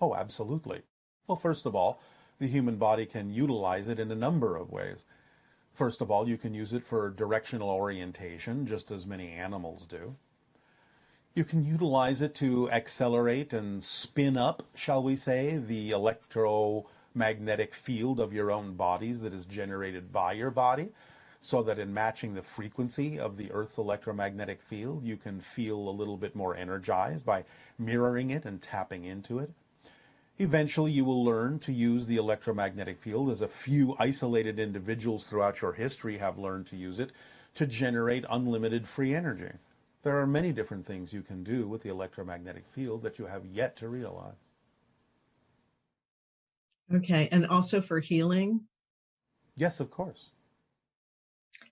Oh, absolutely. Well, first of all, the human body can utilize it in a number of ways. First of all, you can use it for directional orientation, just as many animals do. You can utilize it to accelerate and spin up, shall we say, the electromagnetic field of your own bodies that is generated by your body, so that in matching the frequency of the Earth's electromagnetic field, you can feel a little bit more energized by mirroring it and tapping into it. Eventually, you will learn to use the electromagnetic field, as a few isolated individuals throughout your history have learned to use it, to generate unlimited free energy. There are many different things you can do with the electromagnetic field that you have yet to realize. Okay, and also for healing? Yes, of course.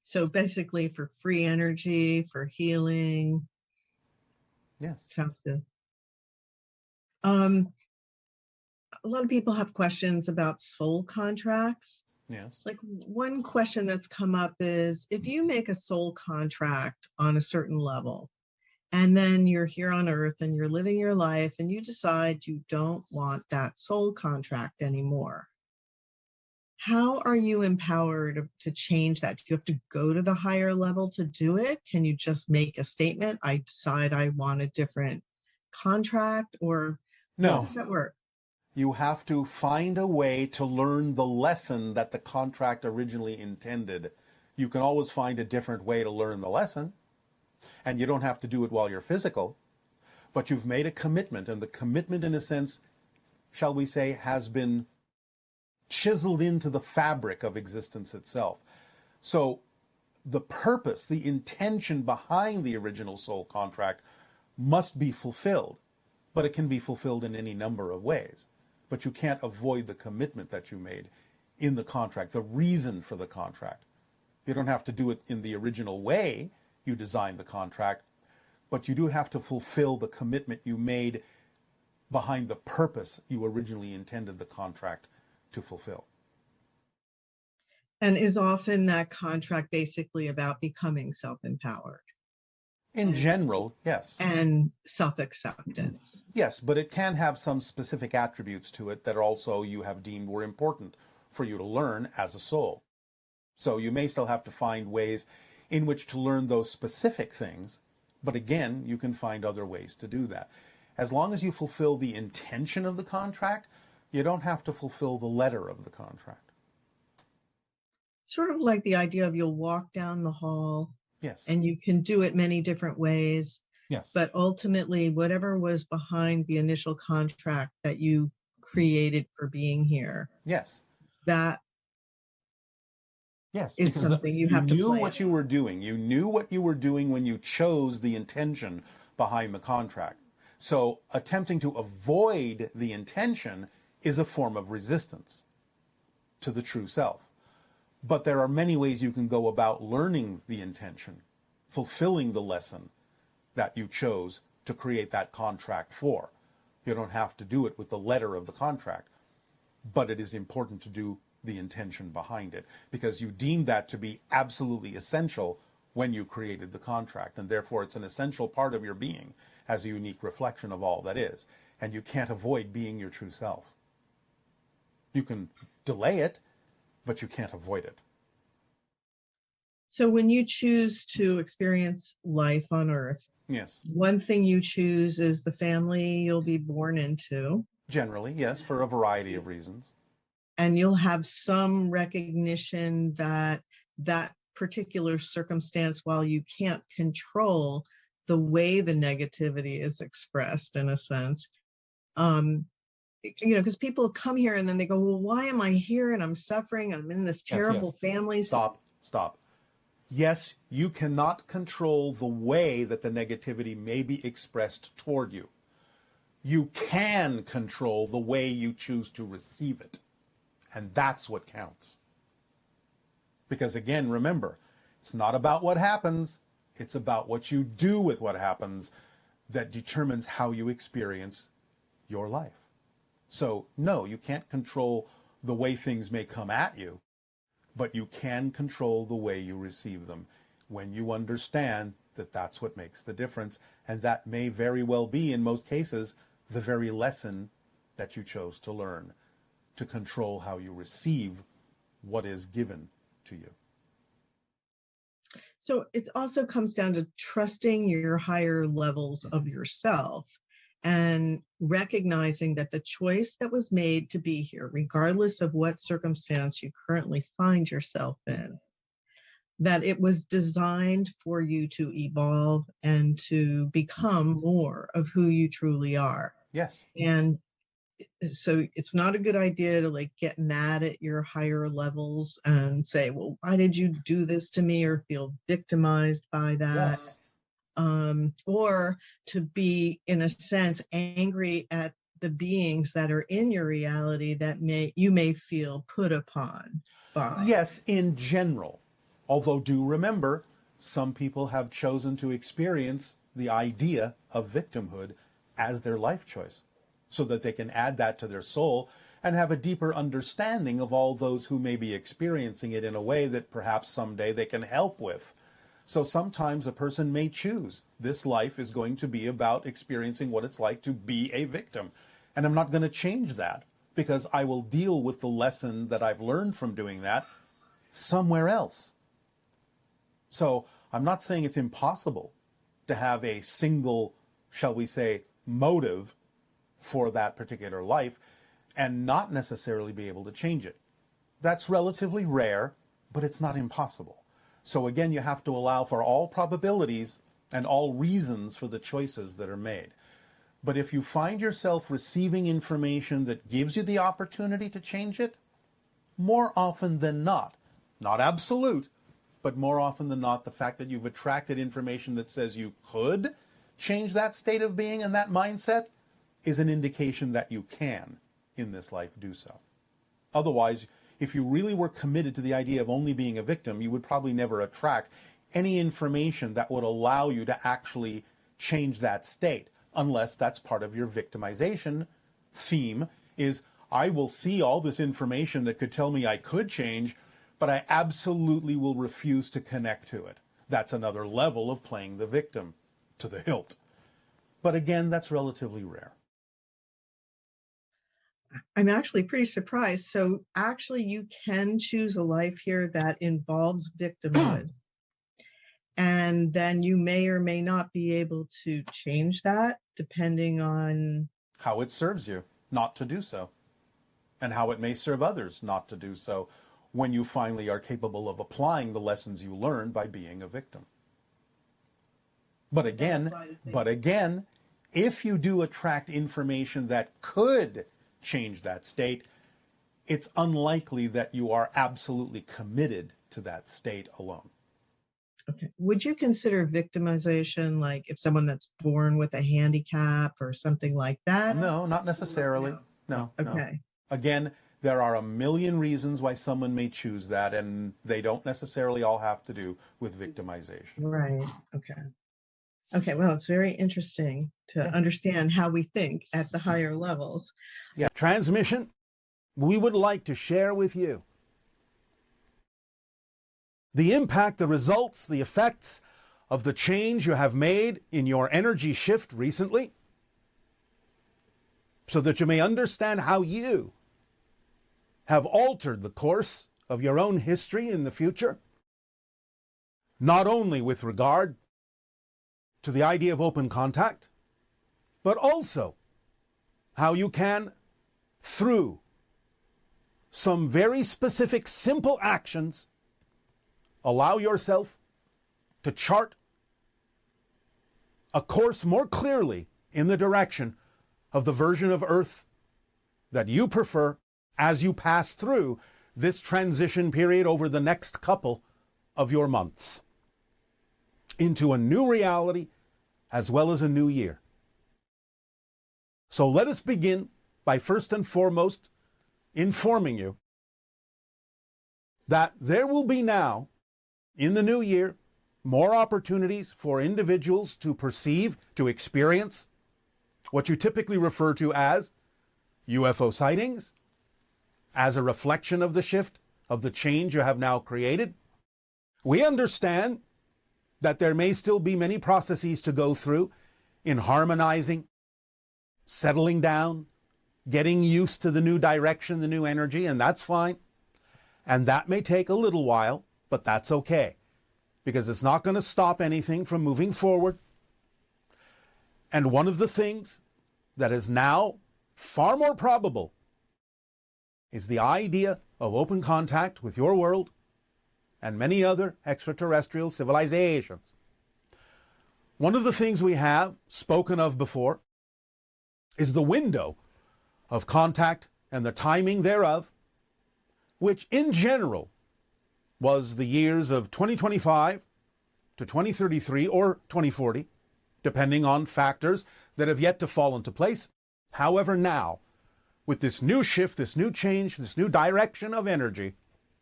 So basically for free energy, for healing. Yes. Sounds good. A lot of people have questions about soul contracts. Yes. Like one question that's come up is, if you make a soul contract on a certain level, and then you're here on earth and you're living your life and you decide you don't want that soul contract anymore, how are you empowered to change that? Do you have to go to the higher level to do it? Can you just make a statement, I decide I want a different contract? Or No. how does that work? You have to find a way to learn the lesson that the contract originally intended. You can always find a different way to learn the lesson, and you don't have to do it while you're physical, but you've made a commitment, and the commitment, in a sense, shall we say, has been chiseled into the fabric of existence itself. So the purpose, the intention behind the original soul contract must be fulfilled, but it can be fulfilled in any number of ways. But you can't avoid the commitment that you made in the contract, the reason for the contract. You don't have to do it in the original way you designed the contract, but you do have to fulfill the commitment you made behind the purpose you originally intended the contract to fulfill. And is often that contract basically about becoming self-empowered? In general, yes. And self-acceptance. Yes, but it can have some specific attributes to it that also you have deemed were important for you to learn as a soul. So you may still have to find ways in which to learn those specific things, but again, you can find other ways to do that. As long as you fulfill the intention of the contract, you don't have to fulfill the letter of the contract. Sort of like the idea of you'll walk down the hall. Yes. And you can do it many different ways. Yes. But ultimately, whatever was behind the initial contract that you created for being here. Yes. That yes, is something you have to You play. knew what you were doing. You knew what you were doing when you chose the intention behind the contract. So attempting to avoid the intention is a form of resistance to the true self. But there are many ways you can go about learning the intention, fulfilling the lesson that you chose to create that contract for. You don't have to do it with the letter of the contract, but it is important to do the intention behind it, because you deemed that to be absolutely essential when you created the contract, and therefore it's an essential part of your being as a unique reflection of all that is, and you can't avoid being your true self. You can delay it, but you can't avoid it. So when you choose to experience life on Earth, yes, one thing you choose is the family you'll be born into. Generally, yes, for a variety of reasons. And you'll have some recognition that that particular circumstance, while you can't control the way the negativity is expressed, in a sense, because people come here and then they go, well, why am I here? And I'm suffering. I'm in this terrible family. Stop. Yes, you cannot control the way that the negativity may be expressed toward you. You can control the way you choose to receive it. And that's what counts. Because again, remember, it's not about what happens. It's about what you do with what happens that determines how you experience your life. So no, you can't control the way things may come at you, but you can control the way you receive them when you understand that that's what makes the difference. And that may very well be, in most cases, the very lesson that you chose to learn to control how you receive what is given to you. So it also comes down to trusting your higher levels of yourself and recognizing that the choice that was made to be here, regardless of what circumstance you currently find yourself in, that it was designed for you to evolve and to become more of who you truly are. Yes. And so it's not a good idea to like get mad at your higher levels and say, well, why did you do this to me, or feel victimized by that? Yes. Or to be, in a sense, angry at the beings that are in your reality that you may feel put upon by. Yes, in general. Although do remember, some people have chosen to experience the idea of victimhood as their life choice, so that they can add that to their soul and have a deeper understanding of all those who may be experiencing it in a way that perhaps someday they can help with. So sometimes a person may choose, this life is going to be about experiencing what it's like to be a victim. And I'm not going to change that, because I will deal with the lesson that I've learned from doing that somewhere else. So I'm not saying it's impossible to have a single, shall we say, motive for that particular life and not necessarily be able to change it. That's relatively rare, but it's not impossible. So again, you have to allow for all probabilities and all reasons for the choices that are made. But if you find yourself receiving information that gives you the opportunity to change it, more often than not absolute, but more often than not, the fact that you've attracted information that says you could change that state of being and that mindset is an indication that you can, in this life, do so. Otherwise, if you really were committed to the idea of only being a victim, you would probably never attract any information that would allow you to actually change that state, unless that's part of your victimization theme, is I will see all this information that could tell me I could change, but I absolutely will refuse to connect to it. That's another level of playing the victim to the hilt. But again, that's relatively rare. I'm actually pretty surprised. So actually you can choose a life here that involves victimhood. And then you may or may not be able to change that depending on how it serves you not to do so, and how it may serve others not to do so when you finally are capable of applying the lessons you learned by being a victim. But again, if you do attract information that could change that state, it's unlikely that you are absolutely committed to that state alone. Okay. Would you consider victimization like if someone that's born with a handicap or something like that? No, not necessarily. No. Okay. No. Again, there are a million reasons why someone may choose that, and they don't necessarily all have to do with victimization. Right. Okay. Okay, well, it's very interesting to understand how we think at the higher levels. Yeah, transmission, we would like to share with you the impact, the results, the effects of the change you have made in your energy shift recently, so that you may understand how you have altered the course of your own history in the future, not only with regard to the idea of open contact, but also how you can, through some very specific, simple actions, allow yourself to chart a course more clearly in the direction of the version of Earth that you prefer as you pass through this transition period over the next couple of your months into a new reality as well as a new year. So let us begin by first and foremost informing you that there will be now, in the new year, more opportunities for individuals to perceive, to experience what you typically refer to as UFO sightings, as a reflection of the shift, of the change you have now created. We understand that there may still be many processes to go through in harmonizing, settling down, getting used to the new direction, the new energy, and that's fine. And that may take a little while, but that's okay, because it's not going to stop anything from moving forward. And one of the things that is now far more probable is the idea of open contact with your world and many other extraterrestrial civilizations. One of the things we have spoken of before is the window of contact and the timing thereof, which in general was the years of 2025 to 2033 or 2040, depending on factors that have yet to fall into place. However, now, with this new shift, this new change, this new direction of energy,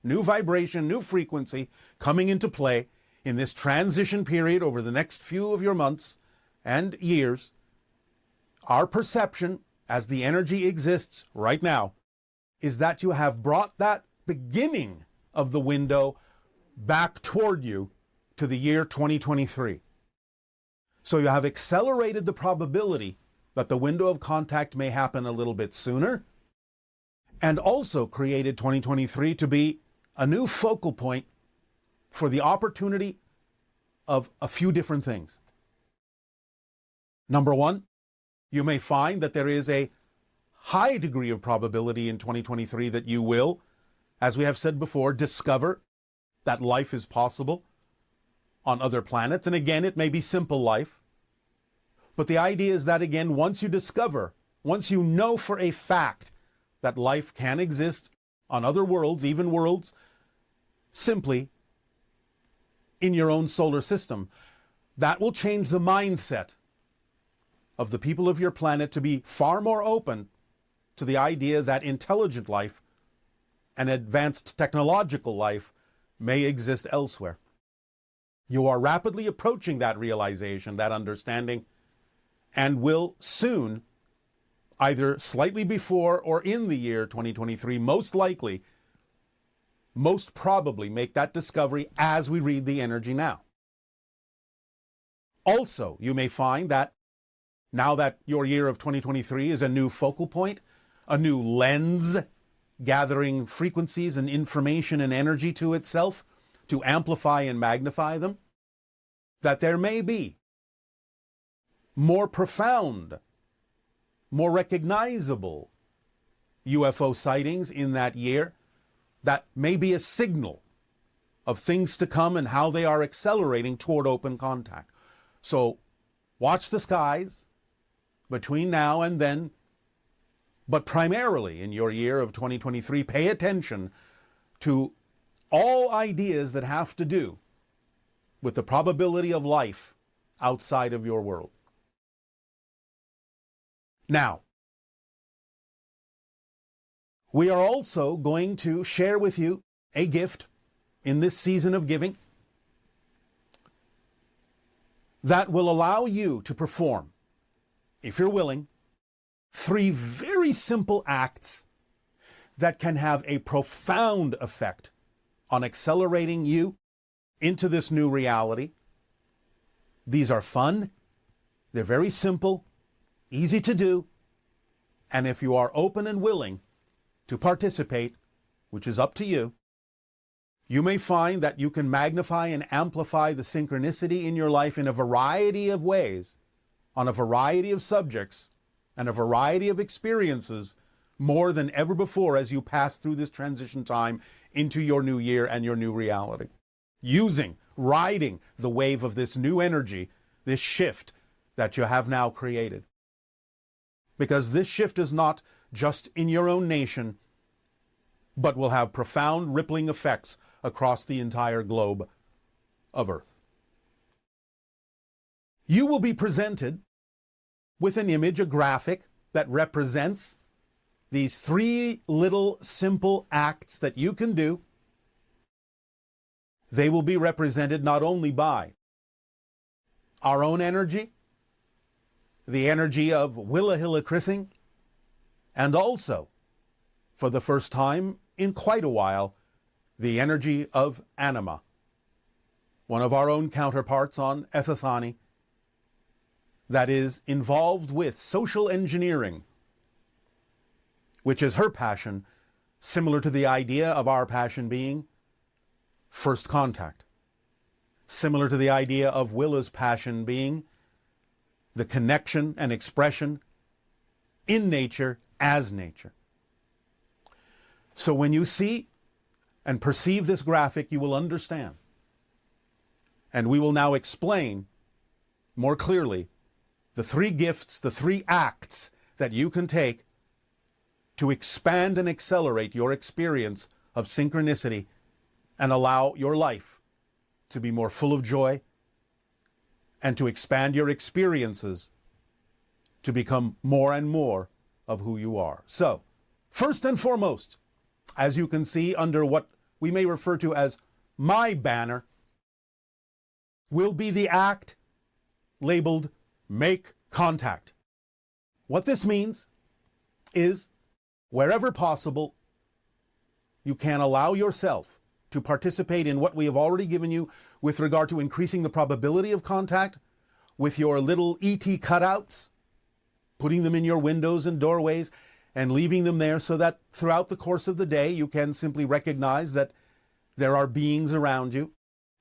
new vibration, new frequency coming into play in this transition period over the next few of your months and years, our perception as the energy exists right now is that you have brought that beginning of the window back toward you to the year 2023. So you have accelerated the probability that the window of contact may happen a little bit sooner, and also created 2023 to be a new focal point for the opportunity of a few different things. Number one, you may find that there is a high degree of probability in 2023 that you will, as we have said before, discover that life is possible on other planets. And again, it may be simple life. But the idea is that, again, once you discover, once you know for a fact that life can exist on other worlds, even worlds, simply in your own solar system, that will change the mindset of the people of your planet to be far more open to the idea that intelligent life and advanced technological life may exist elsewhere. You are rapidly approaching that realization, that understanding, and will soon, either slightly before or in the year 2023, most likely, most probably make that discovery as we read the energy now. Also, you may find that now that your year of 2023 is a new focal point, a new lens, gathering frequencies and information and energy to itself to amplify and magnify them, that there may be more profound, more recognizable UFO sightings in that year that may be a signal of things to come and how they are accelerating toward open contact. So watch the skies between now and then, but primarily in your year of 2023, pay attention to all ideas that have to do with the probability of life outside of your world. Now, we are also going to share with you a gift in this season of giving that will allow you to perform, if you're willing, 3 very simple acts that can have a profound effect on accelerating you into this new reality. These are fun, they're very simple, easy to do, and if you are open and willing to participate, which is up to you, you may find that you can magnify and amplify the synchronicity in your life in a variety of ways, on a variety of subjects, and a variety of experiences more than ever before as you pass through this transition time into your new year and your new reality. Riding the wave of this new energy, this shift that you have now created. Because this shift is not just in your own nation, but will have profound rippling effects across the entire globe of Earth. You will be presented with an image, a graphic, that represents these 3 little simple acts that you can do. They will be represented not only by our own energy, the energy of Willa Hilla Chrissing, and also, for the first time in quite a while, the energy of Anima, one of our own counterparts on Ethasani, that is involved with social engineering which is her passion, similar to the idea of our passion being first contact. Similar to the idea of Willa's passion being the connection and expression in nature as nature. So when you see and perceive this graphic, you will understand. And we will now explain more clearly the three gifts, the three acts that you can take to expand and accelerate your experience of synchronicity and allow your life to be more full of joy and to expand your experiences to become more and more of who you are. So, first and foremost, as you can see under what we may refer to as my banner, will be the act labeled Make Contact. What this means is, wherever possible, you can allow yourself to participate in what we have already given you with regard to increasing the probability of contact with your little ET cutouts, putting them in your windows and doorways and leaving them there so that throughout the course of the day you can simply recognize that there are beings around you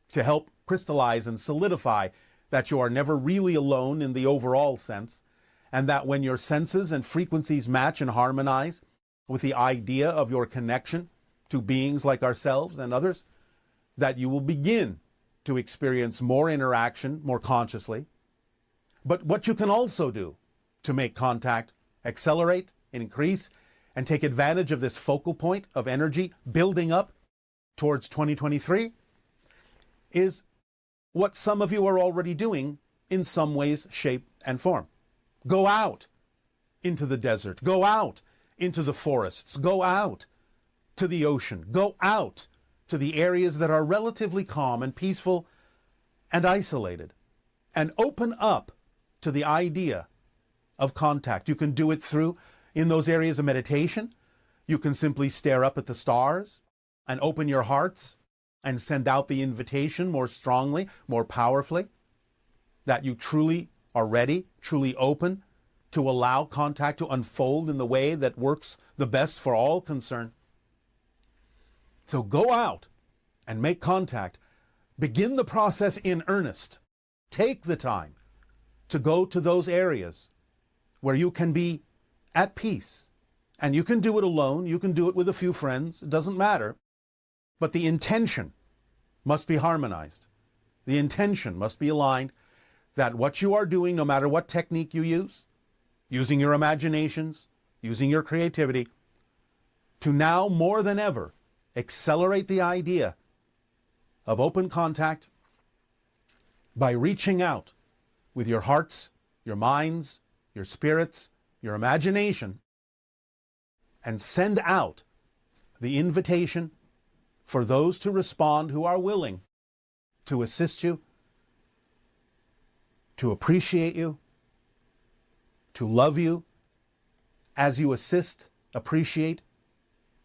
to help crystallize and solidify that you are never really alone in the overall sense, and that when your senses and frequencies match and harmonize with the idea of your connection to beings like ourselves and others, that you will begin to experience more interaction more consciously. But what you can also do to make contact, accelerate, increase, and take advantage of this focal point of energy building up towards 2023 is what some of you are already doing in some ways, shape, and form. Go out into the desert. Go out into the forests. Go out to the ocean. Go out to the areas that are relatively calm and peaceful and isolated, and open up to the idea of contact. You can do it through, in those areas of meditation, you can simply stare up at the stars and open your hearts and send out the invitation more strongly, more powerfully, that you truly are ready, truly open to allow contact to unfold in the way that works the best for all concerned. So go out and make contact. Begin the process in earnest. Take the time to go to those areas where you can be at peace. And you can do it alone. You can do it with a few friends. It doesn't matter. But the intention must be harmonized. The intention must be aligned that what you are doing, no matter what technique you use, using your imaginations, using your creativity, to now more than ever accelerate the idea of open contact by reaching out with your hearts, your minds, your spirits, your imagination, and send out the invitation for those to respond who are willing to assist you, to appreciate you, to love you as you assist, appreciate,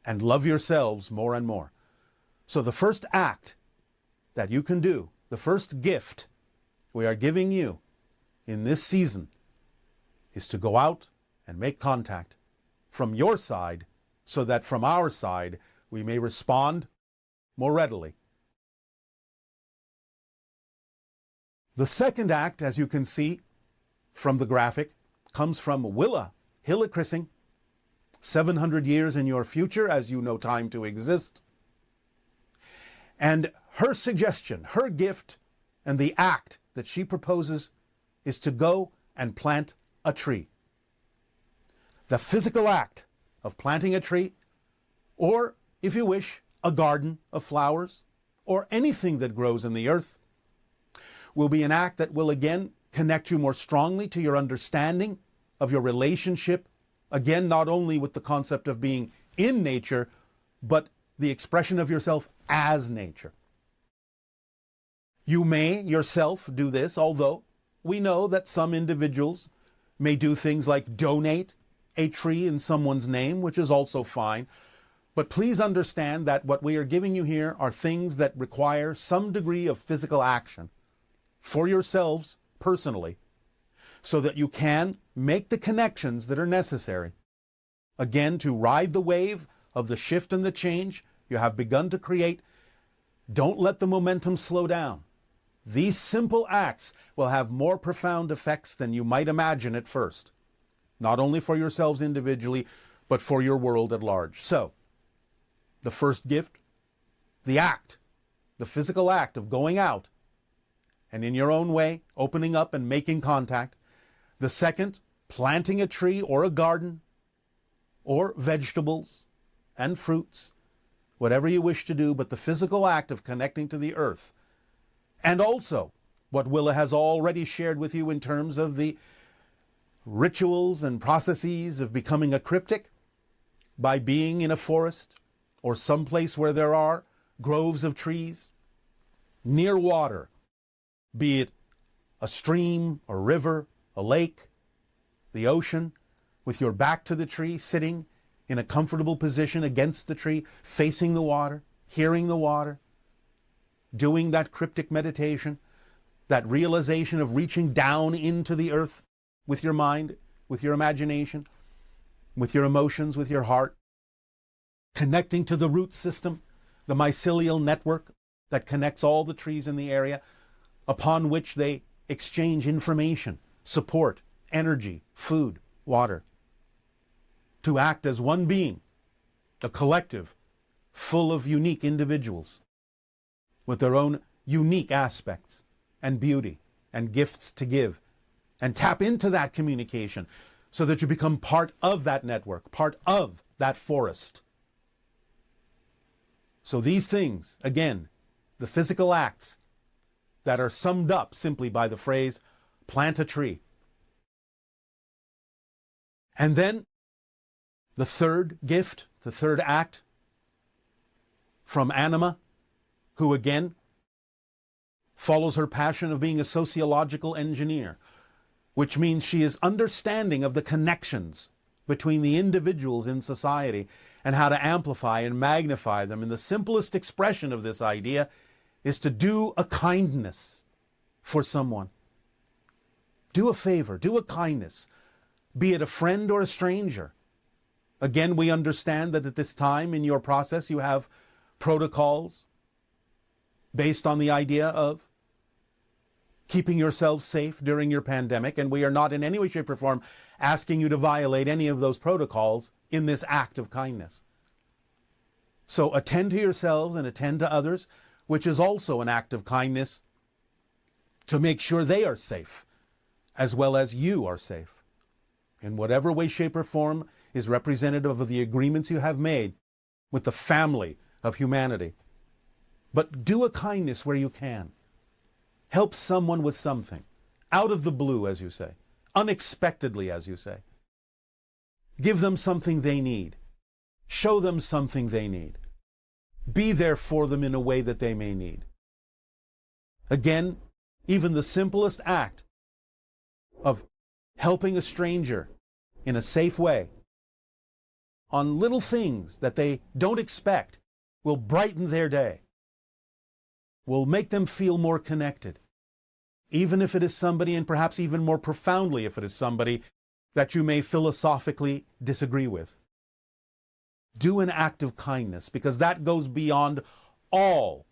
and love yourselves more and more. So the first act that you can do, the first gift we are giving you in this season, is to go out and make contact from your side so that from our side we may respond more readily. The second act, as you can see from the graphic, comes from Willa Hillikrissing, 700 years in your future as you know time to exist. And her suggestion, her gift, and the act that she proposes is to go and plant a tree. The physical act of planting a tree, or, if you wish, a garden of flowers, or anything that grows in the earth, will be an act that will again connect you more strongly to your understanding of your relationship, again, not only with the concept of being in nature, but the expression of yourself as nature. You may yourself do this, although we know that some individuals may do things like donate a tree in someone's name, which is also fine. But please understand that what we are giving you here are things that require some degree of physical action for yourselves personally, so that you can make the connections that are necessary, Again, to ride the wave of the shift and the change you have begun to create, don't let the momentum slow down. These simple acts will have more profound effects than you might imagine at first, not only for yourselves individually, but for your world at large. So, the first gift, the act, the physical act of going out and in your own way, opening up and making contact. The second, planting a tree or a garden or vegetables and fruits, whatever you wish to do, but the physical act of connecting to the earth. And also, what Willa has already shared with you in terms of the rituals and processes of becoming a cryptic by being in a forest or someplace where there are groves of trees, near water, be it a stream, a river, a lake, the ocean, with your back to the tree, sitting in a comfortable position against the tree, facing the water, hearing the water, doing that cryptic meditation, that realization of reaching down into the earth with your mind, with your imagination, with your emotions, with your heart, connecting to the root system, the mycelial network that connects all the trees in the area, upon which they exchange information, support, energy, food, water, to act as one being, a collective full of unique individuals with their own unique aspects and beauty and gifts to give, and tap into that communication so that you become part of that network, part of that forest. So these things, again, the physical acts that are summed up simply by the phrase, plant a tree. And then the third gift, the third act from Anima, who again follows her passion of being a sociological engineer, which means she is understanding of the connections between the individuals in society and how to amplify and magnify them. And the simplest expression of this idea is to do a kindness for someone. Do a favor, do a kindness, be it a friend or a stranger. Again, we understand that at this time in your process you have protocols based on the idea of keeping yourselves safe during your pandemic, and we are not in any way, shape, or form asking you to violate any of those protocols in this act of kindness. So attend to yourselves and attend to others, which is also an act of kindness to make sure they are safe, as well as you are safe, in whatever way, shape, or form is representative of the agreements you have made with the family of humanity. But do a kindness where you can. Help someone with something, out of the blue, as you say, unexpectedly, as you say. Give them something they need. Show them something they need. Be there for them in a way that they may need. Again, even the simplest act of helping a stranger in a safe way on little things that they don't expect will brighten their day, will make them feel more connected, even if it is somebody, and perhaps even more profoundly if it is somebody that you may philosophically disagree with. Do an act of kindness, because that goes beyond all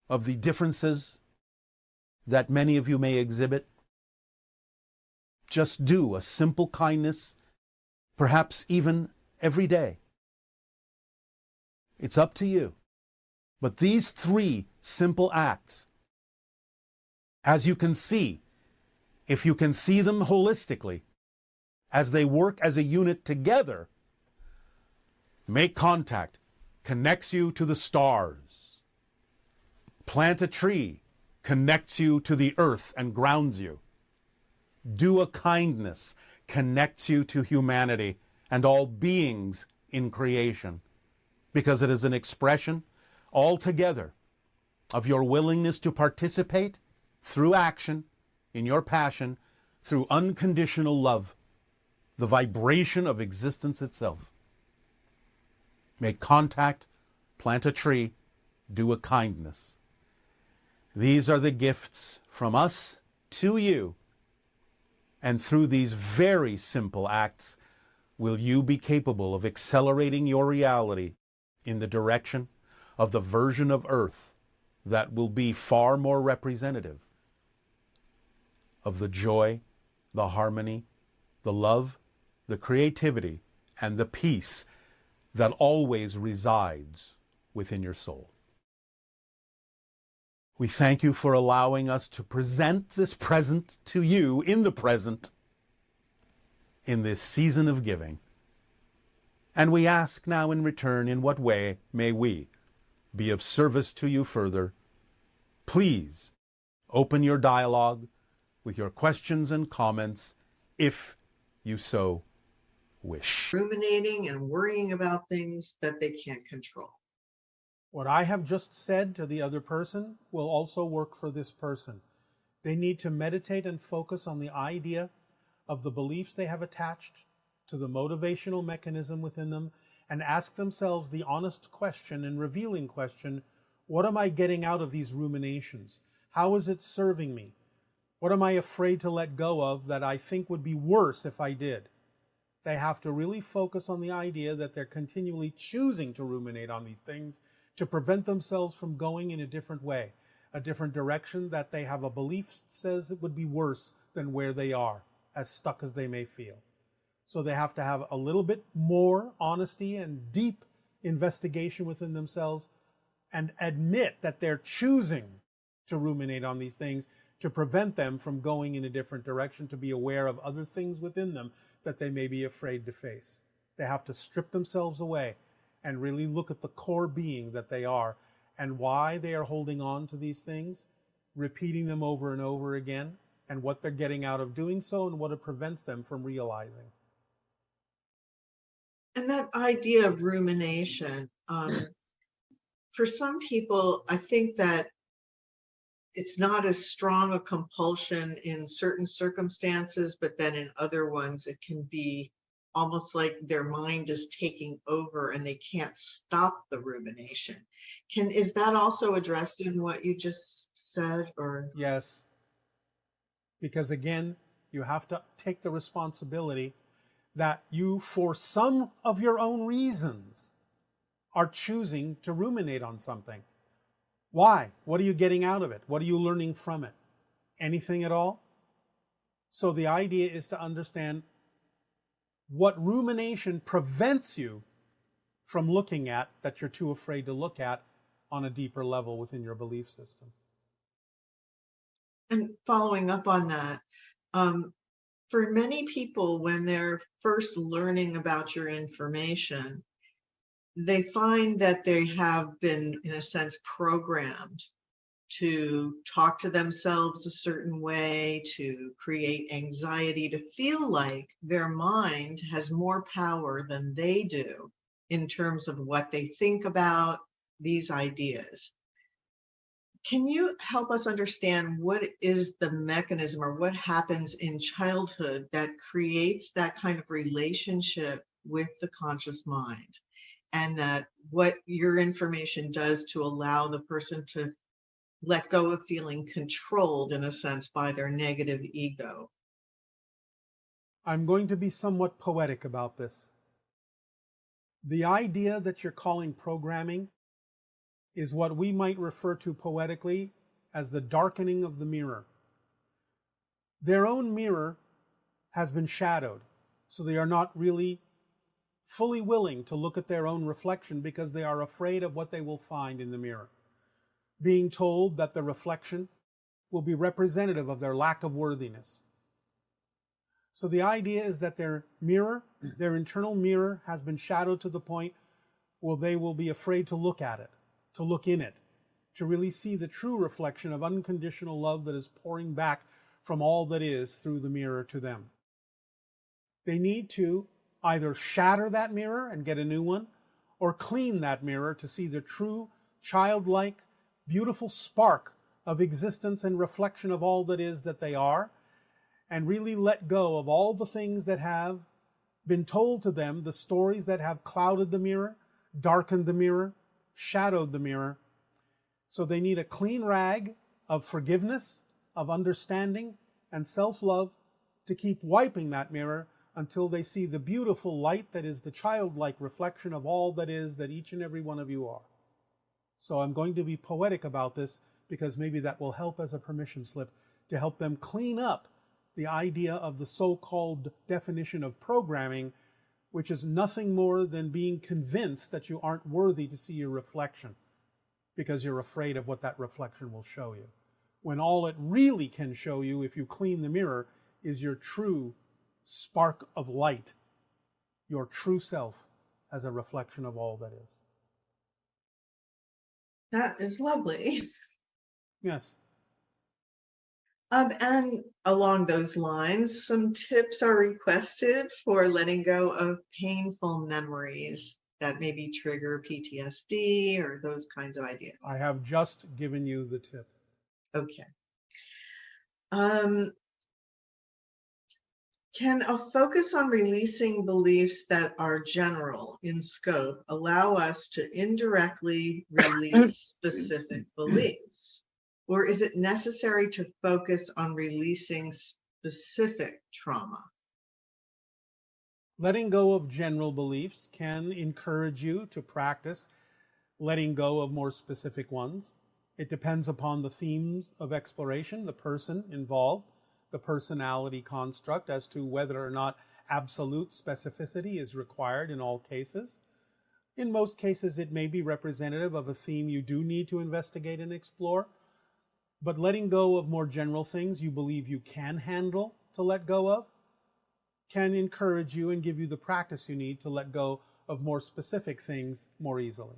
of the differences that many of you may exhibit. Just do a simple kindness, perhaps even every day. It's up to you. But these three simple acts, as you can see, if you can see them holistically, as they work as a unit together, make contact, connects you to the stars. Plant a tree, connects you to the earth and grounds you. Do a kindness, connects you to humanity and all beings in creation, because it is an expression altogether of your willingness to participate through action, in your passion, through unconditional love, the vibration of existence itself. Make contact, plant a tree, do a kindness. These are the gifts from us to you. And through these very simple acts, will you be capable of accelerating your reality in the direction of the version of Earth that will be far more representative of the joy, the harmony, the love, the creativity, and the peace that always resides within your soul. We thank you for allowing us to present this present to you in the present, in this season of giving. And we ask now in return, in what way may we be of service to you further? Please open your dialogue with your questions and comments if you so wish. Ruminating and worrying about things that they can't control. What I have just said to the other person will also work for this person. They need to meditate and focus on the idea of the beliefs they have attached to the motivational mechanism within them and ask themselves the honest question and revealing question, what am I getting out of these ruminations? How is it serving me? What am I afraid to let go of that I think would be worse if I did? They have to really focus on the idea that they're continually choosing to ruminate on these things to prevent themselves from going in a different way, a different direction that they have a belief says it would be worse than where they are, as stuck as they may feel. So they have to have a little bit more honesty and deep investigation within themselves and admit that they're choosing to ruminate on these things to prevent them from going in a different direction, to be aware of other things within them that they may be afraid to face. They have to strip themselves away and really look at the core being that they are and why they are holding on to these things, repeating them over and over again, and what they're getting out of doing so and what it prevents them from realizing. And that idea of rumination, for some people, I think that it's not as strong a compulsion in certain circumstances, but then in other ones, it can be almost like their mind is taking over and they can't stop the rumination. Is that also addressed in what you just said? Or Yes. Because again, you have to take the responsibility that you, for some of your own reasons, are choosing to ruminate on something. Why? What are you getting out of it? What are you learning from it? Anything at all? So the idea is to understand what rumination prevents you from looking at, that you're too afraid to look at on a deeper level within your belief system. And following up on that, for many people, when they're first learning about your information, they find that they have been, in a sense, programmed to talk to themselves a certain way, to create anxiety, to feel like their mind has more power than they do in terms of what they think about these ideas. Can you help us understand what is the mechanism or what happens in childhood that creates that kind of relationship with the conscious mind? And that what your information does to allow the person to let go of feeling controlled, in a sense, by their negative ego. I'm going to be somewhat poetic about this. The idea that you're calling programming is what we might refer to poetically as the darkening of the mirror. Their own mirror has been shadowed, so they are not really fully willing to look at their own reflection because they are afraid of what they will find in the mirror. Being told that the reflection will be representative of their lack of worthiness. So the idea is that their mirror, their internal mirror, has been shadowed to the point where they will be afraid to look at it, to look in it, to really see the true reflection of unconditional love that is pouring back from all that is through the mirror to them. They need to either shatter that mirror and get a new one, or clean that mirror to see the true, childlike, beautiful spark of existence and reflection of all that is that they are, and really let go of all the things that have been told to them, the stories that have clouded the mirror, darkened the mirror, shadowed the mirror. So they need a clean rag of forgiveness, of understanding, and self-love to keep wiping that mirror until they see the beautiful light that is the childlike reflection of all that is that each and every one of you are. So I'm going to be poetic about this because maybe that will help as a permission slip to help them clean up the idea of the so-called definition of programming, which is nothing more than being convinced that you aren't worthy to see your reflection because you're afraid of what that reflection will show you. When all it really can show you, if you clean the mirror, is your true spark of light, your true self as a reflection of all that is. That is lovely. Yes. And along those lines, some tips are requested for letting go of painful memories that maybe trigger PTSD or those kinds of ideas. I have just given you the tip. Okay. Can a focus on releasing beliefs that are general in scope allow us to indirectly release specific beliefs? Or is it necessary to focus on releasing specific trauma? Letting go of general beliefs can encourage you to practice letting go of more specific ones. It depends upon the themes of exploration, the person involved, the personality construct, as to whether or not absolute specificity is required in all cases. In most cases, it may be representative of a theme you do need to investigate and explore. But letting go of more general things you believe you can handle to let go of can encourage you and give you the practice you need to let go of more specific things more easily.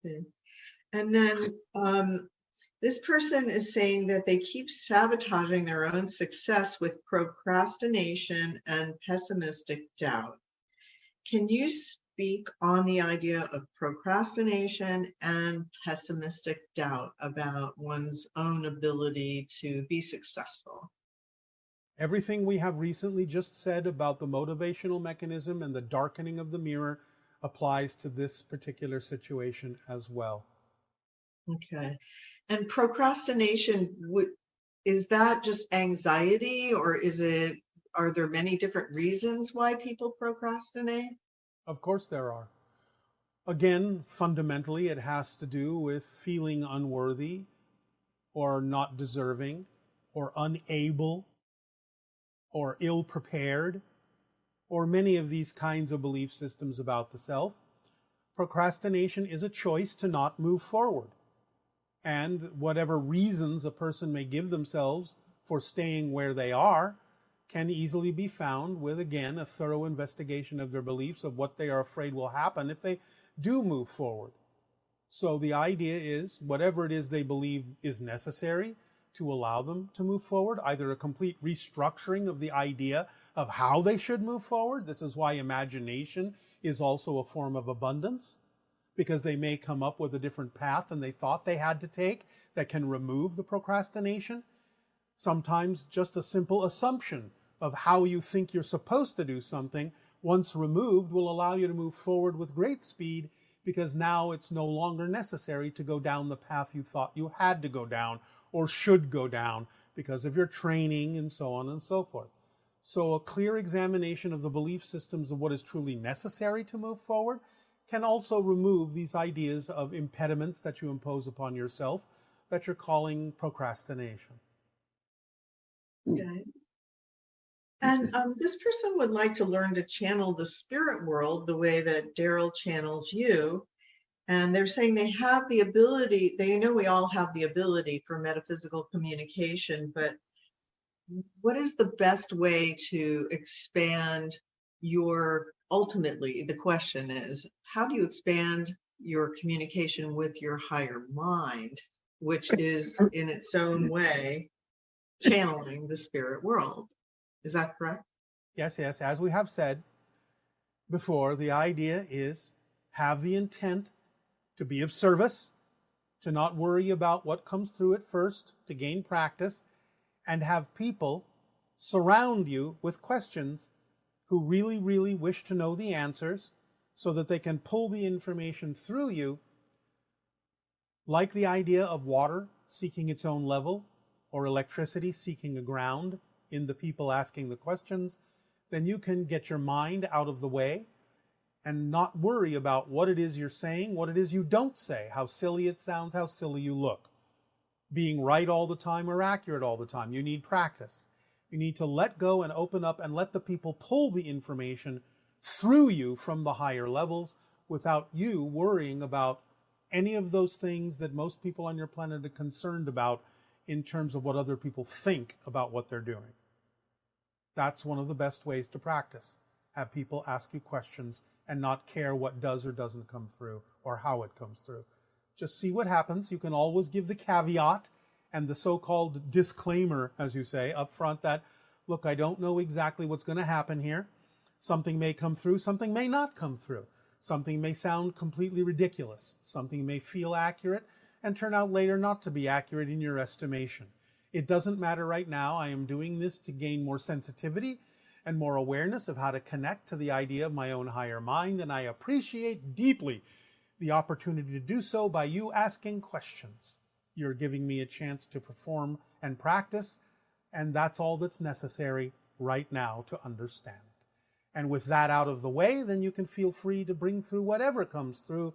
Okay. And then this person is saying that they keep sabotaging their own success with procrastination and pessimistic doubt. Can you speak on the idea of procrastination and pessimistic doubt about one's own ability to be successful? Everything we have recently just said about the motivational mechanism and the darkening of the mirror applies to this particular situation as well. Okay. And procrastination, is that just anxiety, or are there many different reasons why people procrastinate? Of course there are. Again, fundamentally, it has to do with feeling unworthy or not deserving or unable or ill-prepared, or many of these kinds of belief systems about the self. Procrastination is a choice to not move forward. And whatever reasons a person may give themselves for staying where they are can easily be found with, again, a thorough investigation of their beliefs of what they are afraid will happen if they do move forward. So the idea is, whatever it is they believe is necessary to allow them to move forward, either a complete restructuring of the idea of how they should move forward. This is why imagination is also a form of abundance, because they may come up with a different path than they thought they had to take that can remove the procrastination. Sometimes just a simple assumption of how you think you're supposed to do something, once removed, will allow you to move forward with great speed, because now it's no longer necessary to go down the path you thought you had to go down or should go down because of your training and so on and so forth. So a clear examination of the belief systems of what is truly necessary to move forward can also remove these ideas of impediments that you impose upon yourself that you're calling procrastination. Okay. And this person would like to learn to channel the spirit world the way that Darryl channels you. And they're saying they have the ability, they know we all have the ability for metaphysical communication, but what is the best way to expand ultimately, the question is, how do you expand your communication with your higher mind, which is in its own way channeling the spirit world? Is that correct? Yes. As we have said before, the idea is have the intent to be of service, to not worry about what comes through at first, to gain practice, and have people surround you with questions who really, really wish to know the answers so that they can pull the information through you, like the idea of water seeking its own level or electricity seeking a ground in the people asking the questions, then you can get your mind out of the way and not worry about what it is you're saying, what it is you don't say, how silly it sounds, how silly you look. Being right all the time or accurate all the time. You need practice. You need to let go and open up and let the people pull the information through you from the higher levels without you worrying about any of those things that most people on your planet are concerned about in terms of what other people think about what they're doing. That's one of the best ways to practice. Have people ask you questions and not care what does or doesn't come through or how it comes through. Just see what happens. You can always give the caveat and the so-called disclaimer, as you say, up front that, look, I don't know exactly what's going to happen here. Something may come through, something may not come through. Something may sound completely ridiculous. Something may feel accurate and turn out later not to be accurate in your estimation. It doesn't matter right now. I am doing this to gain more sensitivity and more awareness of how to connect to the idea of my own higher mind, and I appreciate deeply the opportunity to do so by you asking questions. You're giving me a chance to perform and practice, and that's all that's necessary right now to understand. And with that out of the way, then you can feel free to bring through whatever comes through,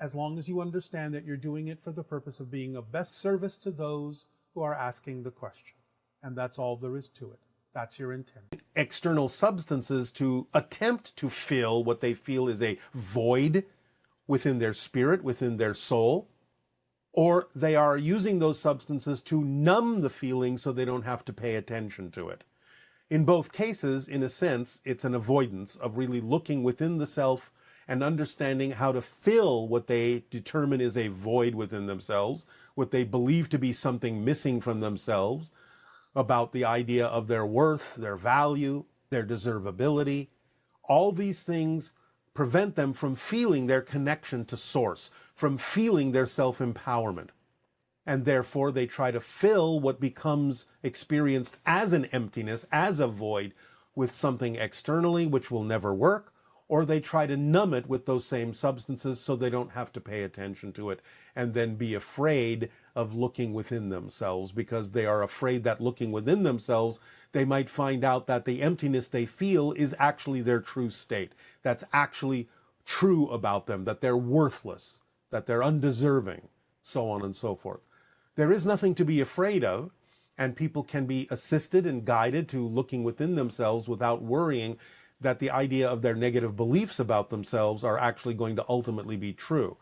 as long as you understand that you're doing it for the purpose of being of best service to those who are asking the question. And that's all there is to it. That's your intent. External substances to attempt to fill what they feel is a void within their spirit, within their soul, or they are using those substances to numb the feeling so they don't have to pay attention to it. In both cases, in a sense, it's an avoidance of really looking within the self and understanding how to fill what they determine is a void within themselves, what they believe to be something missing from themselves, about the idea of their worth, their value, their deservability. All these things prevent them from feeling their connection to source, from feeling their self-empowerment. And therefore they try to fill what becomes experienced as an emptiness, as a void, with something externally which will never work, or they try to numb it with those same substances so they don't have to pay attention to it and then be afraid of looking within themselves, because they are afraid that looking within themselves, they might find out that the emptiness they feel is actually their true state. That's actually true about them, that they're worthless, that they're undeserving, so on and so forth. There is nothing to be afraid of, and people can be assisted and guided to looking within themselves without worrying that the idea of their negative beliefs about themselves are actually going to ultimately be true.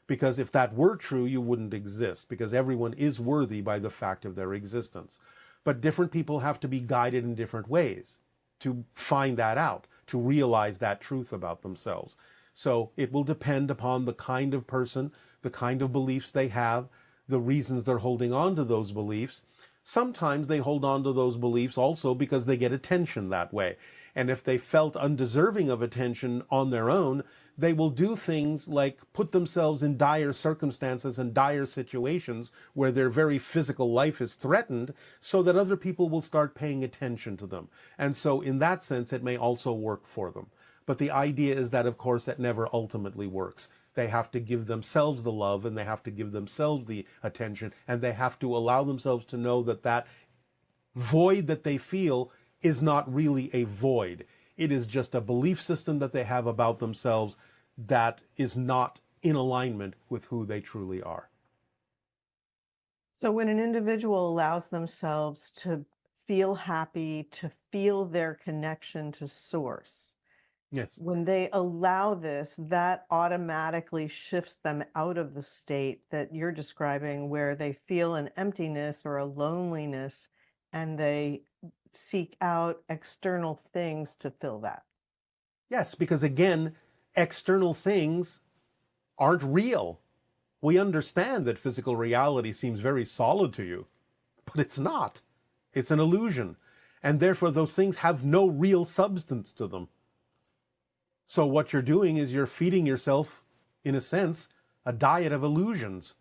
Because if that were true, you wouldn't exist, because everyone is worthy by the fact of their existence. But different people have to be guided in different ways to find that out, to realize that truth about themselves. So it will depend upon the kind of person, the kind of beliefs they have, the reasons they're holding on to those beliefs. Sometimes they hold on to those beliefs also because they get attention that way. And if they felt undeserving of attention on their own, they will do things like put themselves in dire circumstances and dire situations where their very physical life is threatened so that other people will start paying attention to them. And so in that sense, it may also work for them. But the idea is that, of course, that never ultimately works. They have to give themselves the love, and they have to give themselves the attention, and they have to allow themselves to know that that void that they feel is not really a void. It is just a belief system that they have about themselves that is not in alignment with who they truly are. So when an individual allows themselves to feel happy, to feel their connection to source, Yes. when they allow this, that automatically shifts them out of the state that you're describing, where they feel an emptiness or a loneliness, and they seek out external things to fill that. Yes, because again, external things aren't real. We understand that physical reality seems very solid to you, but it's not. It's an illusion. And therefore, those things have no real substance to them. So what you're doing is you're feeding yourself, in a sense, a diet of illusions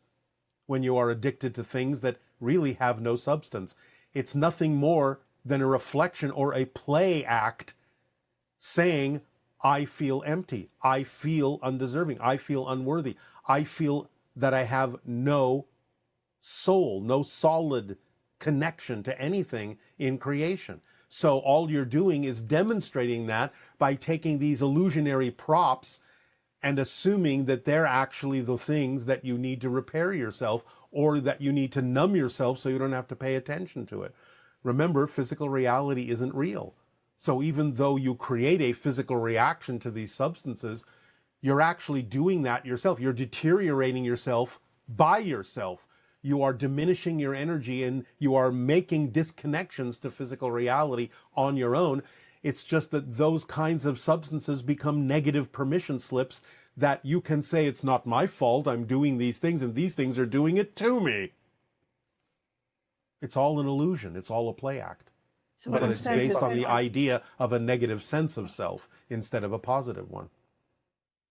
when you are addicted to things that really have no substance. It's nothing more than a reflection or a play act saying, I feel empty, I feel undeserving, I feel unworthy, I feel that I have no soul, no solid connection to anything in creation. So all you're doing is demonstrating that by taking these illusionary props and assuming that they're actually the things that you need to repair yourself, or that you need to numb yourself so you don't have to pay attention to it. Remember, physical reality isn't real. So even though you create a physical reaction to these substances, you're actually doing that yourself. You're deteriorating yourself by yourself. You are diminishing your energy and you are making disconnections to physical reality on your own. It's just that those kinds of substances become negative permission slips that you can say, it's not my fault, I'm doing these things, and these things are doing it to me. It's all an illusion. It's all a play act. So But in it's fact, based if on it- the idea of a negative sense of self instead of a positive one.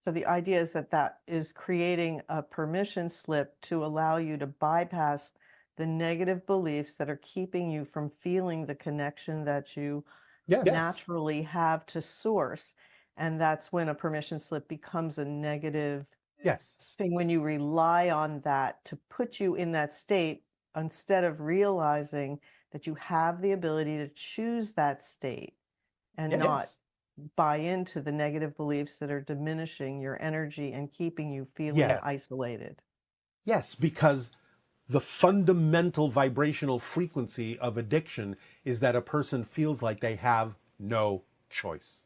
So the idea is that that is creating a permission slip to allow you to bypass the negative beliefs that are keeping you from feeling the connection that you Yes. naturally have to source. And that's when a permission slip becomes a negative Yes. thing, when you rely on that to put you in that state instead of realizing that you have the ability to choose that state and not Yes. buy into the negative beliefs that are diminishing your energy and keeping you feeling Yes. isolated. Yes, because the fundamental vibrational frequency of addiction is that a person feels like they have no choice.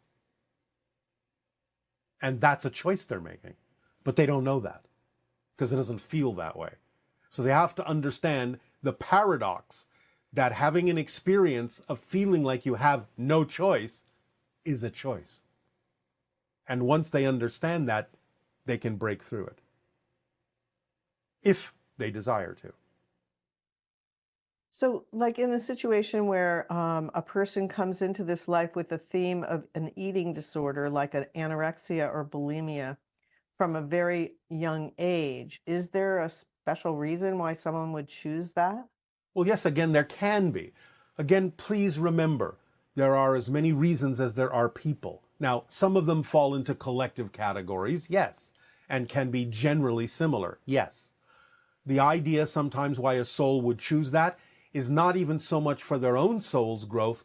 And that's a choice they're making. But they don't know that because it doesn't feel that way. So they have to understand the paradox that having an experience of feeling like you have no choice is a choice. And once they understand that, they can break through it, if they desire to. So, like in the situation where a person comes into this life with a theme of an eating disorder, like an anorexia or bulimia, from a very young age, is there a special reason why someone would choose that? Well, yes, again, there can be. Again, please remember, there are as many reasons as there are people. Now, some of them fall into collective categories, yes, and can be generally similar, yes. The idea sometimes why a soul would choose that is not even so much for their own soul's growth,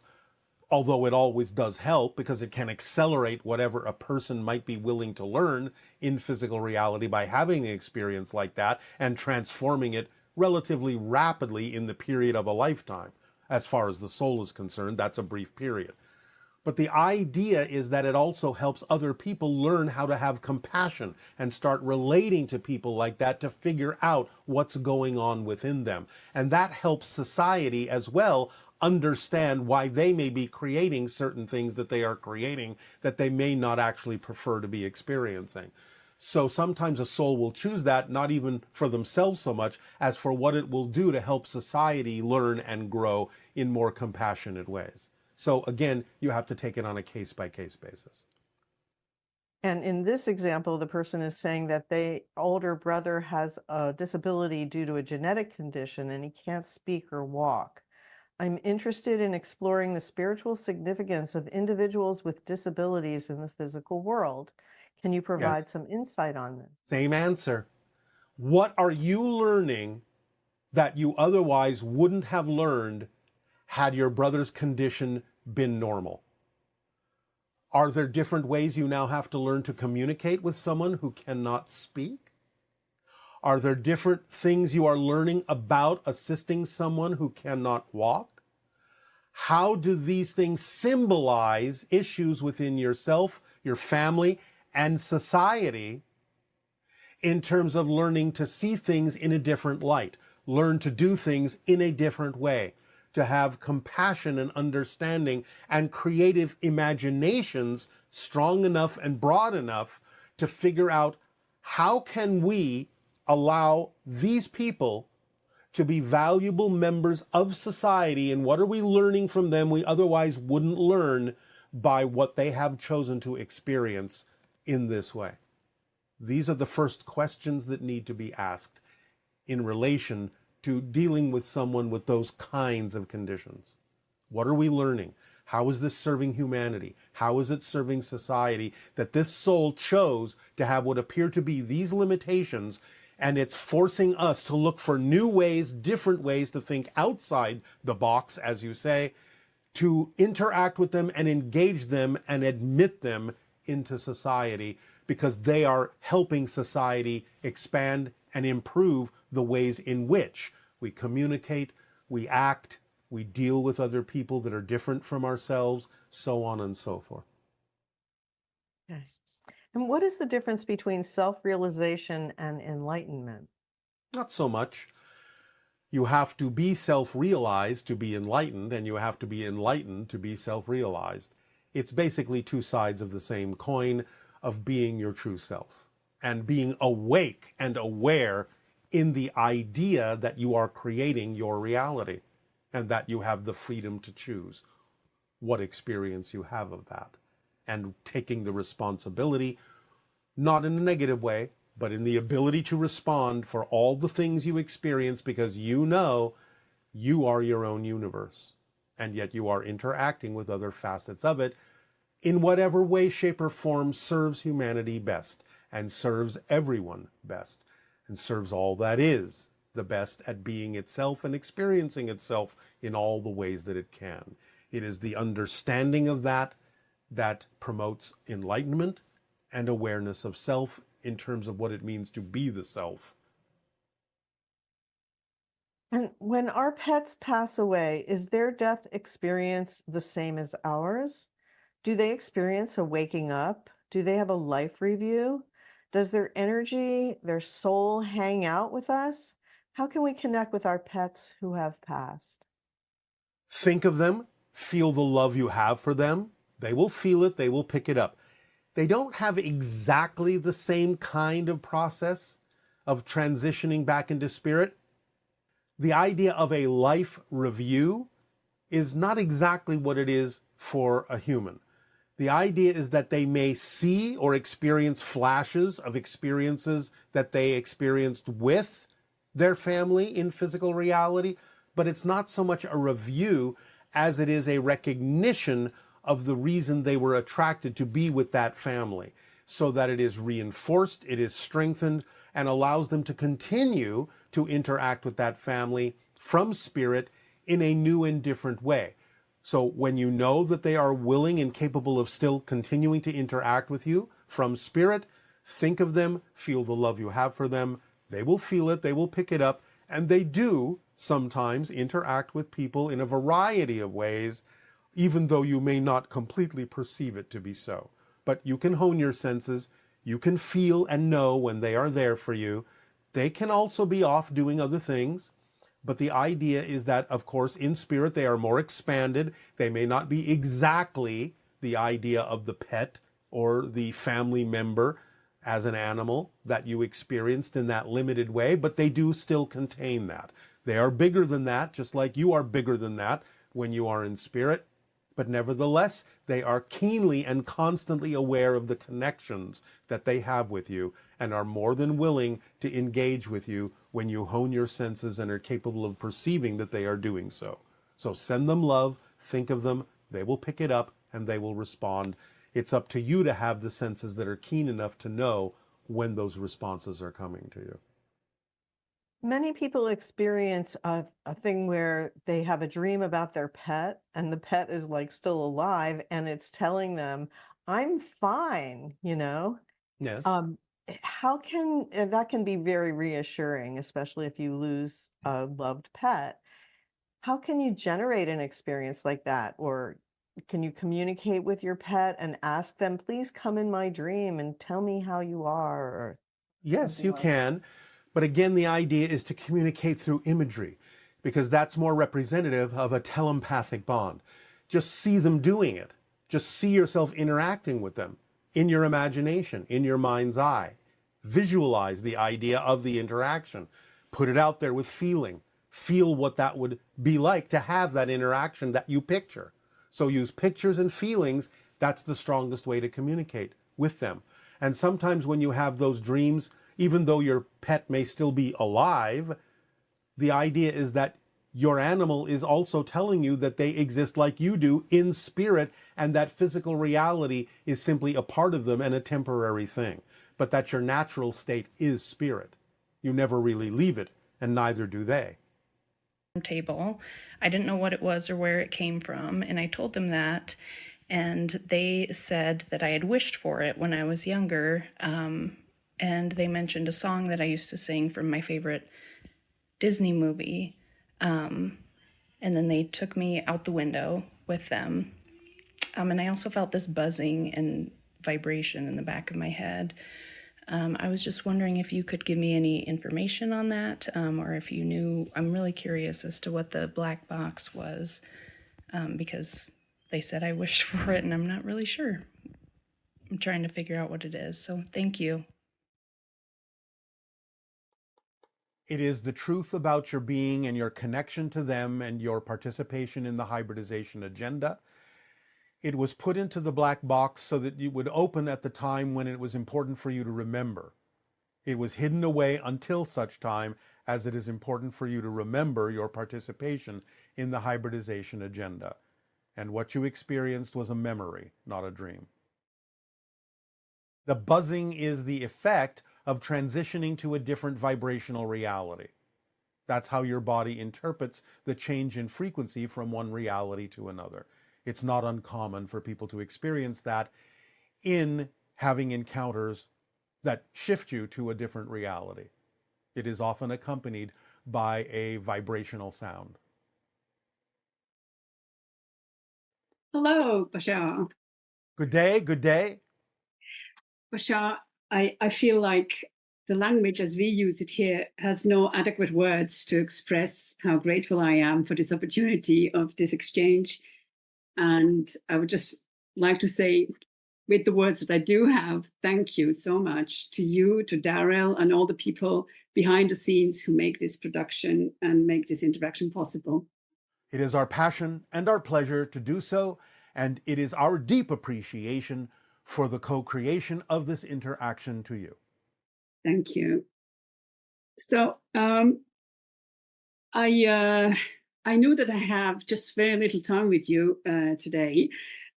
although it always does help because it can accelerate whatever a person might be willing to learn in physical reality by having an experience like that and transforming it relatively rapidly in the period of a lifetime. As far as the soul is concerned, that's a brief period. But the idea is that it also helps other people learn how to have compassion and start relating to people like that to figure out what's going on within them. And that helps society as well understand why they may be creating certain things that they are creating that they may not actually prefer to be experiencing. So sometimes a soul will choose that, not even for themselves so much as for what it will do to help society learn and grow in more compassionate ways. So again, you have to take it on a case-by-case basis. And in this example, the person is saying that their older brother has a disability due to a genetic condition and he can't speak or walk. I'm interested in exploring the spiritual significance of individuals with disabilities in the physical world. Can you provide Yes. some insight on this? Same answer. What are you learning that you otherwise wouldn't have learned had your brother's condition been normal? Are there different ways you now have to learn to communicate with someone who cannot speak? Are there different things you are learning about assisting someone who cannot walk? How do these things symbolize issues within yourself, your family, and society in terms of learning to see things in a different light, learn to do things in a different way, to have compassion and understanding and creative imaginations strong enough and broad enough to figure out how can we allow these people to be valuable members of society, and what are we learning from them we otherwise wouldn't learn by what they have chosen to experience in this way. These are the first questions that need to be asked in relation to dealing with someone with those kinds of conditions. What are we learning? How is this serving humanity? How is it serving society that this soul chose to have what appear to be these limitations And it's forcing us to look for new ways, different ways to think outside the box, as you say, to interact with them and engage them and admit them into society, because they are helping society expand and improve the ways in which we communicate, we act, we deal with other people that are different from ourselves, so on and so forth. Okay. And what is the difference between self-realization and enlightenment? Not so much. You have to be self-realized to be enlightened, and you have to be enlightened to be self-realized. It's basically two sides of the same coin of being your true self and being awake and aware in the idea that you are creating your reality and that you have the freedom to choose what experience you have of that, and taking the responsibility, not in a negative way, but in the ability to respond for all the things you experience, because you know you are your own universe, and yet you are interacting with other facets of it in whatever way, shape, or form serves humanity best, and serves everyone best, and serves all that is the best at being itself and experiencing itself in all the ways that it can. It is the understanding of that that promotes enlightenment and awareness of self in terms of what it means to be the self. And when our pets pass away, is their death experience the same as ours? Do they experience a waking up? Do they have a life review? Does their energy, their soul hang out with us? How can we connect with our pets who have passed? Think of them, feel the love you have for them. They will feel it, they will pick it up. They don't have exactly the same kind of process of transitioning back into spirit. The idea of a life review is not exactly what it is for a human. The idea is that they may see or experience flashes of experiences that they experienced with their family in physical reality, but it's not so much a review as it is a recognition of the reason they were attracted to be with that family, so that it is reinforced, it is strengthened, and allows them to continue to interact with that family from spirit in a new and different way. So when you know that they are willing and capable of still continuing to interact with you from spirit, think of them, feel the love you have for them. They will feel it, they will pick it up, and they do sometimes interact with people in a variety of ways, even though you may not completely perceive it to be so. But you can hone your senses, you can feel and know when they are there for you. They can also be off doing other things. But the idea is that, of course, in spirit, they are more expanded. They may not be exactly the idea of the pet or the family member as an animal that you experienced in that limited way, but they do still contain that. They are bigger than that, just like you are bigger than that when you are in spirit. But nevertheless, they are keenly and constantly aware of the connections that they have with you, and are more than willing to engage with you when you hone your senses and are capable of perceiving that they are doing so. So send them love, think of them, they will pick it up, and they will respond. It's up to you to have the senses that are keen enough to know when those responses are coming to you. Many people experience a thing where they have a dream about their pet, and the pet is like still alive, and it's telling them, I'm fine, you know? Yes. How can and that can be very reassuring, especially if you lose a loved pet. How can you generate an experience like that? Or can you communicate with your pet and ask them, please come in my dream and tell me how you are? Or Yes, something you like can. But again, the idea is to communicate through imagery, because that's more representative of a telepathic bond. Just see them doing it. Just see yourself interacting with them in your imagination, in your mind's eye. Visualize the idea of the interaction. Put it out there with feeling. Feel what that would be like to have that interaction that you picture. So use pictures and feelings. That's the strongest way to communicate with them. And sometimes when you have those dreams, even though your pet may still be alive, the idea is that your animal is also telling you that they exist like you do in spirit, and that physical reality is simply a part of them and a temporary thing, but that your natural state is spirit. You never really leave it, and neither do they. Table. I didn't know what it was or where it came from, and I told them that, and they said that I had wished for it when I was younger, and they mentioned a song that I used to sing from my favorite Disney movie, and then they took me out the window with them, and I also felt this buzzing and vibration in the back of my head. I was just wondering if you could give me any information on that, or if you knew. I'm really curious as to what the black box was, because they said I wished for it and I'm not really sure. I'm trying to figure out what it is. So thank you. It is the truth about your being and your connection to them and your participation in the hybridization agenda. It was put into the black box so that it would open at the time when it was important for you to remember. It was hidden away until such time as it is important for you to remember your participation in the hybridization agenda. And what you experienced was a memory, not a dream. The buzzing is the effect of transitioning to a different vibrational reality. That's how your body interprets the change in frequency from one reality to another. It's not uncommon for people to experience that in having encounters that shift you to a different reality. It is often accompanied by a vibrational sound. Hello, Bashar. Good day, good day. Bashar, I feel like the language as we use it here has no adequate words to express how grateful I am for this opportunity of this exchange. And I would just like to say, with the words that I do have, thank you so much to you, to Darryl, and all the people behind the scenes who make this production and make this interaction possible. It is our passion and our pleasure to do so, and it is our deep appreciation for the co-creation of this interaction to you. Thank you. So I knew that I have just very little time with you today,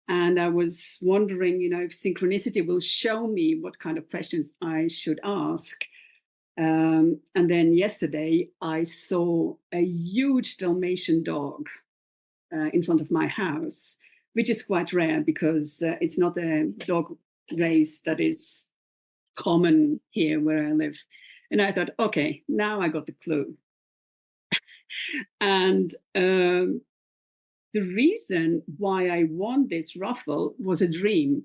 and I was wondering, if synchronicity will show me what kind of questions I should ask. And then yesterday, I saw a huge Dalmatian dog in front of my house, which is quite rare because it's not a dog race that is common here where I live. And I thought, okay, now I got the clue. And the reason why I won this raffle was a dream.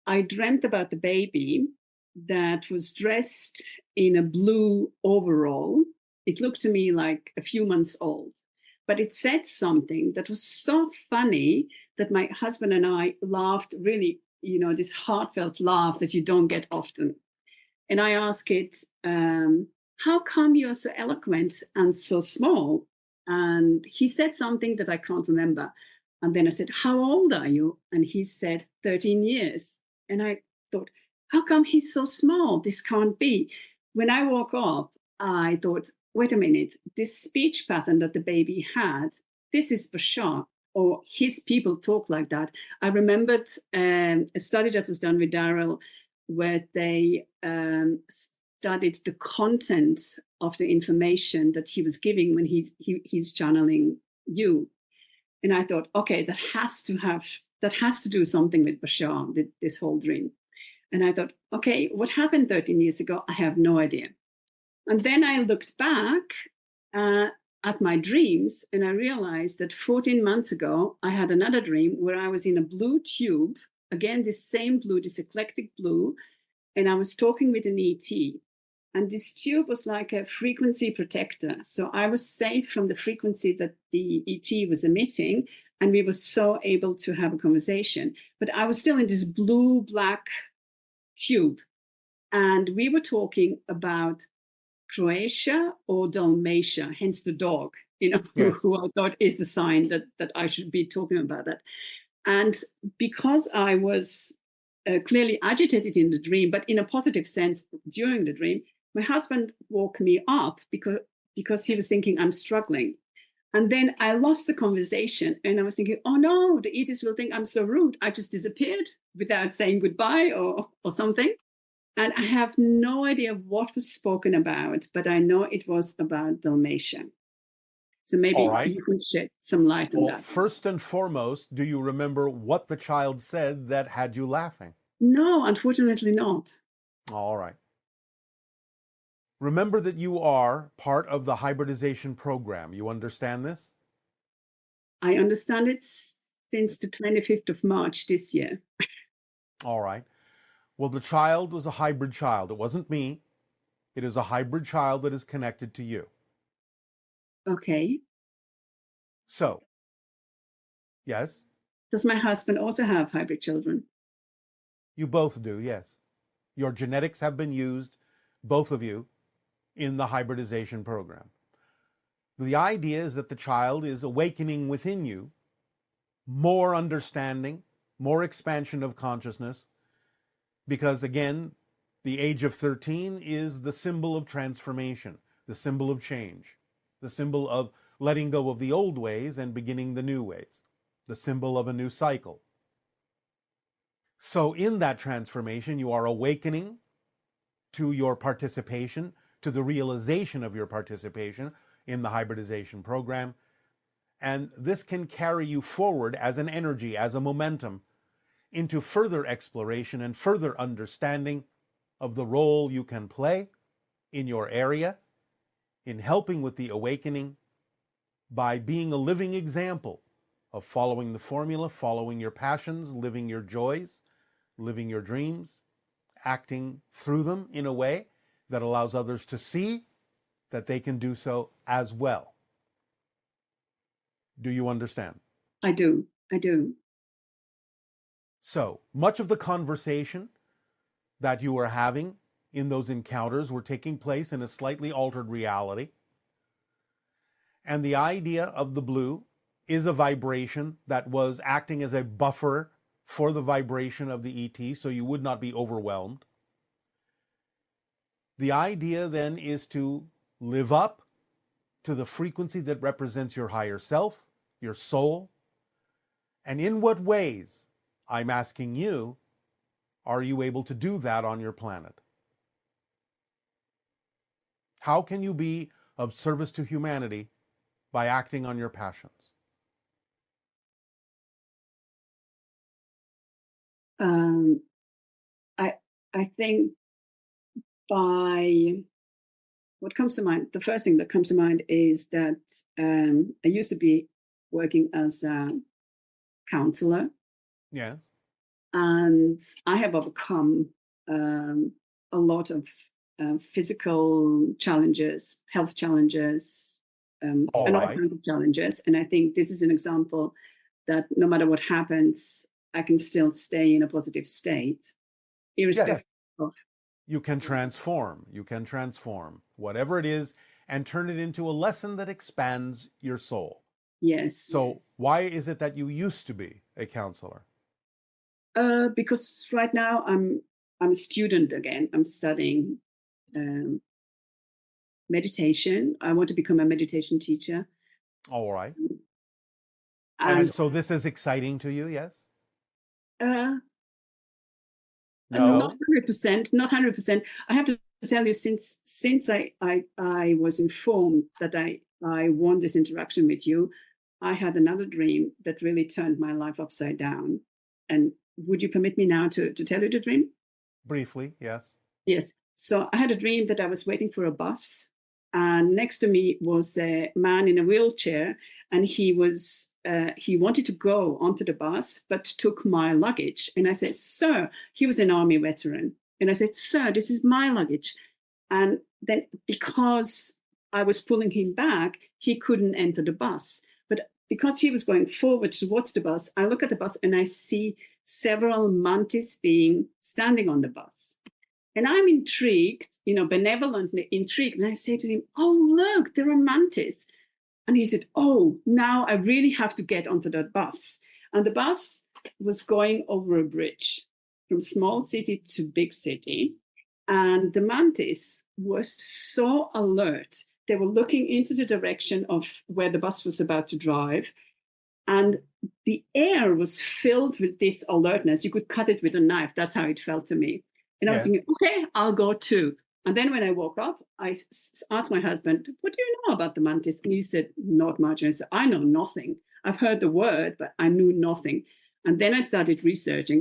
I dreamt about the baby that was dressed in a blue overall. It looked to me like a few months old, but it said something that was so funny that my husband and I laughed really, this heartfelt laugh that you don't get often. And I asked it, how come you're so eloquent and so small? And he said something that I can't remember. And then I said, how old are you? And he said, 13 years. And I thought, how come he's so small? This can't be. When I woke up, I thought, wait a minute, this speech pattern that the baby had, this is Bashar, or his people talk like that. I remembered a study that was done with Darryl where they studied the content of the information that he was giving when he's channeling you. And I thought, okay, that has to do something with Bashar, with this whole dream. And I thought, okay, what happened 13 years ago? I have no idea. And then I looked back at my dreams and I realized that 14 months ago, I had another dream where I was in a blue tube, again, this same blue, this eclectic blue, and I was talking with an ET. And this tube was like a frequency protector. So I was safe from the frequency that the ET was emitting, and we were so able to have a conversation. But I was still in this blue-black tube. And we were talking about Croatia or Dalmatia, hence the dog, yes. who I thought is the sign that I should be talking about that. And because I was clearly agitated in the dream, but in a positive sense during the dream, my husband woke me up because he was thinking I'm struggling. And then I lost the conversation and I was thinking, oh no, the ETs will think I'm so rude. I just disappeared without saying goodbye or something. And I have no idea what was spoken about, but I know it was about Dalmatia. So maybe All right. you can shed some light on Well, that. first and foremost, do you remember what the child said that had you laughing? No, unfortunately not. All right. Remember that you are part of the hybridization program. You understand this? I understand it since the 25th of March this year. All right. Well, the child was a hybrid child. It wasn't me. It is a hybrid child that is connected to you. Okay. So, yes, Does my husband also have hybrid children? you both do, yes. Your genetics have been used, both of you, in the hybridization program. The idea is that the child is awakening within you more understanding, more expansion of consciousness, because again, the age of 13 is the symbol of transformation, the symbol of change, the symbol of letting go of the old ways and beginning the new ways, the symbol of a new cycle. So in that transformation, you are awakening to your participation, to the realization of your participation in the hybridization program. And this can carry you forward as an energy, as a momentum, into further exploration and further understanding of the role you can play in your area in helping with the awakening by being a living example of following the formula, following your passions, living your joys, living your dreams, acting through them in a way that allows others to see that they can do so as well. Do you understand? I do. I do. So much of the conversation that you are having in those encounters were taking place in a slightly altered reality. And the idea of the blue is a vibration that was acting as a buffer for the vibration of the ET, so you would not be overwhelmed. The idea then is to live up to the frequency that represents your higher self, your soul. And in what ways, I'm asking you, are you able to do that on your planet? How can you be of service to humanity by acting on your passions? I think by what comes to mind, the first thing that comes to mind is that I used to be working as a counselor. Yes. And I have overcome a lot of physical challenges, health challenges, and all kinds of challenges. And I think this is an example that no matter what happens, I can still stay in a positive state, irrespective of. You can transform. You can transform whatever it is and turn it into a lesson that expands your soul. Yes. So why is it that you used to be a counselor? Because right now I'm a student again. I'm studying meditation. I want to become a meditation teacher. All right. And so this is exciting to you, yes? No. No. Not 100%. I have to tell you, since I was informed that I want this interaction with you, I had another dream that really turned my life upside down. And would you permit me now to tell you the dream? Briefly, yes. Yes. So I had a dream that I was waiting for a bus, and next to me was a man in a wheelchair, and he wanted to go onto the bus, but took my luggage. And I said, "Sir," he was an army veteran, and I said, "Sir, this is my luggage." And then because I was pulling him back, he couldn't enter the bus. But because he was going forward towards the bus, I look at the bus and I see several mantis being standing on the bus. And I'm intrigued, benevolently intrigued. And I say to him, "Oh, look, there are mantis." And he said, "Oh, now I really have to get onto that bus." And the bus was going over a bridge from small city to big city. And the mantis were so alert. They were looking into the direction of where the bus was about to drive. And the air was filled with this alertness. You could cut it with a knife. That's how it felt to me. And I was Yeah. thinking, okay, I'll go too. And then when I woke up, I asked my husband, what do you know about the mantis? And he said, not much. And I said, I know nothing. I've heard the word, but I knew nothing. And then I started researching.